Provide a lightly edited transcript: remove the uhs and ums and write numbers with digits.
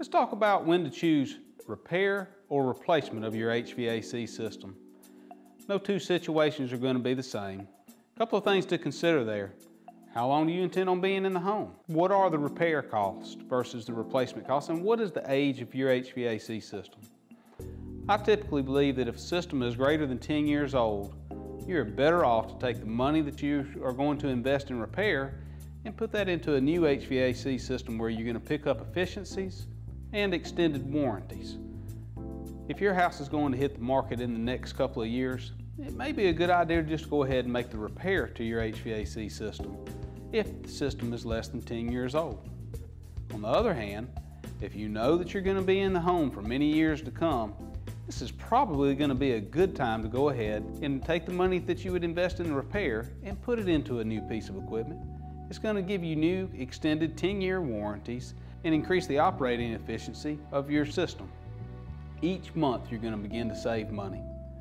Let's talk about when to choose repair or replacement of your HVAC system. No two situations are going to be the same. A couple of things to consider there. How long do you intend on being in the home? What are the repair costs versus the replacement costs, and what is the age of your HVAC system? I typically believe that if a system is greater than 10 years old, you're better off to take the money that you are going to invest in repair and put that into a new HVAC system where you're going to pick up efficiencies and extended warranties. If your house is going to hit the market in the next couple of years, it may be a good idea to just go ahead and make the repair to your HVAC system if the system is less than 10 years old. On the other hand, if you know that you're going to be in the home for many years to come, this is probably going to be a good time to go ahead and take the money that you would invest in the repair and put it into a new piece of equipment. It's going to give you new extended 10-year warranties and increase the operating efficiency of your system. Each month you're going to begin to save money.